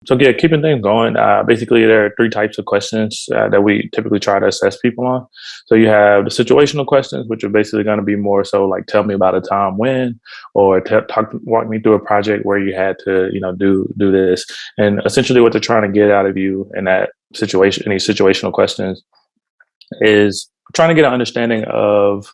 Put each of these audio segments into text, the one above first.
So yeah, keeping things going. Basically, there are three types of questions that we typically try to assess people on. So you have the situational questions, which are basically going to be more so like, tell me about a time when, or walk me through a project where you had to, do this. And essentially, what they're trying to get out of you in that situation, any situational questions, is trying to get an understanding of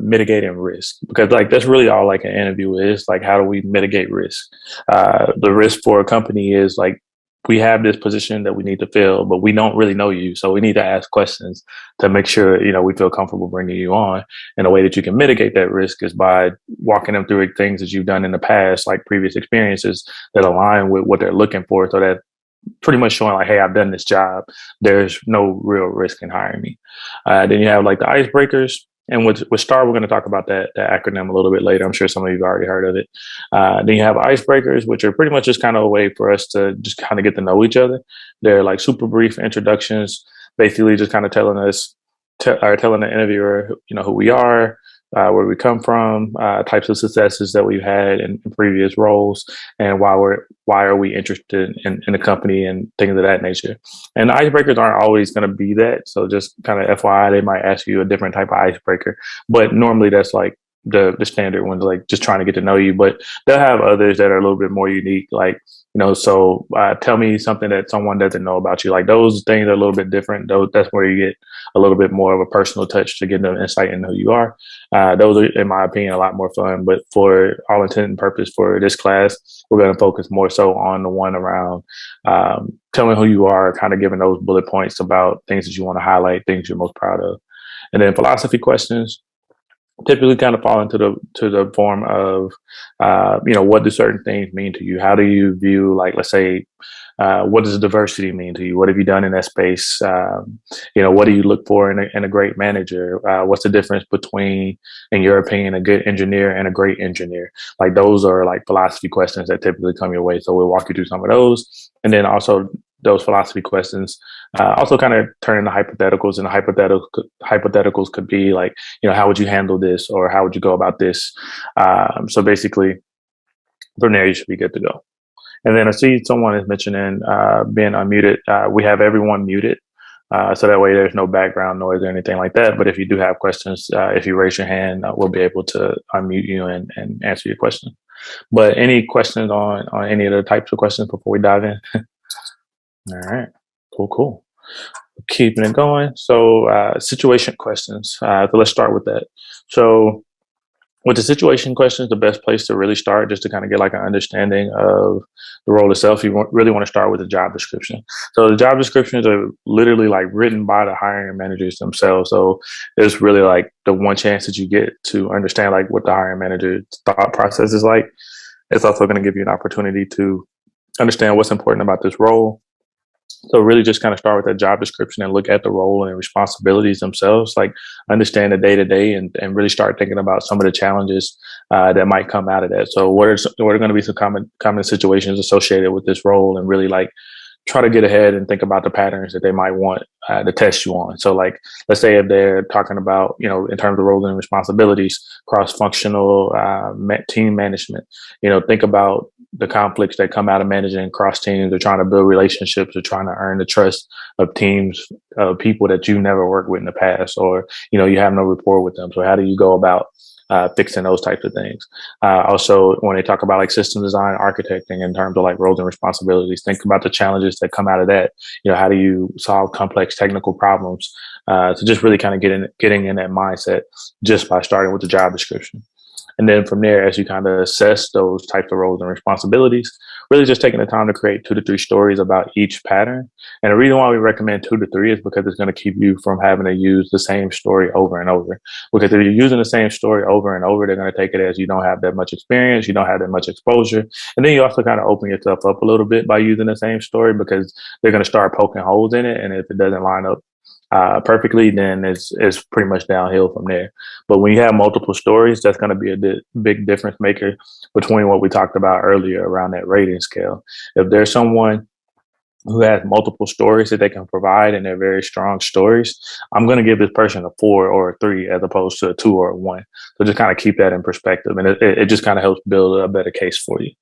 mitigating risk, because like that's really all like an interview is, like how do we mitigate risk. The risk for a company is like, we have this position that we need to fill, but we don't really know you, so we need to ask questions to make sure we feel comfortable bringing you on. And the way that you can mitigate that risk is by walking them through things that you've done in the past, like previous experiences that align with what they're looking for, so that pretty much showing like, hey, I've done this job, there's no real risk in hiring me. Then you have like the icebreakers. And with STAR, we're going to talk about that acronym a little bit later. I'm sure some of you have already heard of it. Then you have icebreakers, which are pretty much just kind of a way for us to just kind of get to know each other. They're like super brief introductions, basically just kind of telling telling the interviewer, who we are, where we come from, types of successes that we've had in previous roles, and why are we interested in the company and things of that nature. And the icebreakers aren't always going to be that. So just kind of FYI, they might ask you a different type of icebreaker, but normally that's like the standard ones, like just trying to get to know you. But they'll have others that are a little bit more unique, like tell me something that someone doesn't know about you. Like those things are a little bit different. That's where you get a little bit more of a personal touch to get them insight into who you are. Those are, in my opinion, a lot more fun. But for all intent and purpose for this class, we're going to focus more so on the one around telling who you are, kind of giving those bullet points about things that you want to highlight, things you're most proud of. And then philosophy questions typically kind of fall into the form of, what do certain things mean to you? How do you view, like, let's say, what does diversity mean to you? What have you done in that space? What do you look for in a great manager? What's the difference between, in your opinion, a good engineer and a great engineer? Like those are like philosophy questions that typically come your way. So we'll walk you through some of those. And then also those philosophy questions also kind of turn into hypotheticals, and the hypotheticals could be like, how would you handle this, or how would you go about this? So basically from there, you should be good to go. And then I see someone is mentioning being unmuted. We have everyone muted, so that way there's no background noise or anything like that. But if you do have questions, if you raise your hand, we'll be able to unmute you and answer your question. But any questions on any of the types of questions before we dive in? All right, cool. Keeping it going. So situation questions. So let's start with that. So with the situation questions, the best place to really start, just to kind of get like an understanding of the role itself, really want to start with the job description. So the job descriptions are literally like written by the hiring managers themselves. So there's really like the one chance that you get to understand like what the hiring manager's thought process is like. It's also going to give you an opportunity to understand what's important about this role. So really just kind of start with that job description and look at the role and responsibilities themselves, like understand the day to day, and really start thinking about some of the challenges that might come out of that. So what are going to be some common situations associated with this role, and really like try to get ahead and think about the patterns that they might want to test you on. So like, let's say if they're talking about, in terms of roles and responsibilities, cross-functional team management, think about the conflicts that come out of managing cross teams, or trying to build relationships, or trying to earn the trust of teams of people that you've never worked with in the past, or, you have no rapport with them. So how do you go about fixing those types of things? Also, when they talk about like system design, architecting in terms of like roles and responsibilities, think about the challenges that come out of that. How do you solve complex technical problems? So just really kind of getting in that mindset just by starting with the job description. And then from there, as you kind of assess those types of roles and responsibilities, really just taking the time to create 2 to 3 stories about each pattern. And the reason why we recommend 2 to 3 is because it's going to keep you from having to use the same story over and over. Because if you're using the same story over and over, they're going to take it as you don't have that much experience, you don't have that much exposure. And then you also kind of open yourself up a little bit by using the same story, because they're going to start poking holes in it. And if it doesn't line up perfectly, then it's pretty much downhill from there. But when you have multiple stories, that's going to be a big difference maker between what we talked about earlier around that rating scale. If there's someone who has multiple stories that they can provide, and they're very strong stories, I'm going to give this person a 4 or a 3 as opposed to a 2 or a 1. So just kind of keep that in perspective, and it just kind of helps build a better case for you.